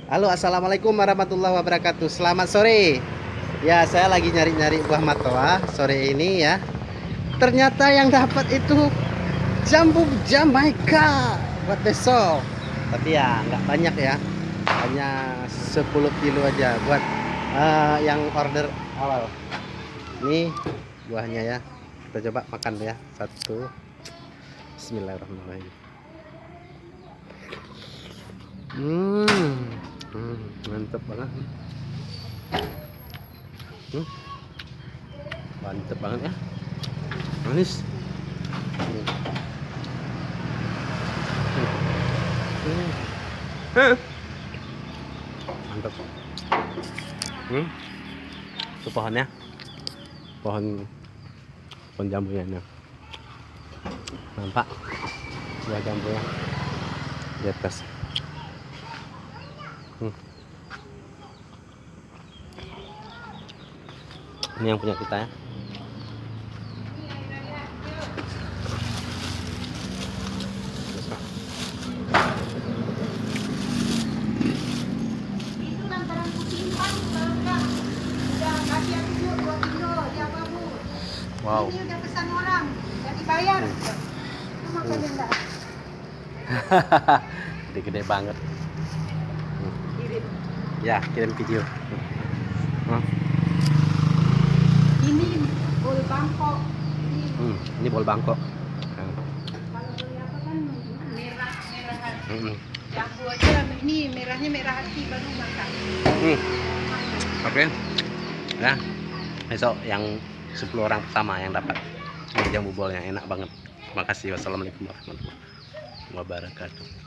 Halo, assalamualaikum warahmatullahi wabarakatuh. Selamat sore. Ya, saya lagi nyari-nyari buah matoa sore ini ya. Ternyata yang dapat itu jambu Jamaika buat besok. Tapi ya nggak banyak ya, hanya 10 kilo aja buat yang order awal. Ini buahnya ya. Kita coba makan ya. Satu. Bismillahirrahmanirrahim. Mantep banget. Mantep banget ya. Manis. Mantap. Itu pohonnya. Pohon jambunya nih. Nampak buah jambunya di atas. Ini yang punya kita ya. Wow. Ini udah pesan orang, udah dibayar. Itu makan enggak? Gede-gede banget. Kirim. Ya, kirim video. Ini bol Bangkok. Ini bol Bangkok. Kalau beli apa kan merah. Jambu aja ini merahnya merah hati baru makan. Oke. Ya. Besok yang 10 orang pertama yang dapat ini jambu bol yang enak banget. Terima kasih. Wassalamualaikum warahmatullahi wabarakatuh.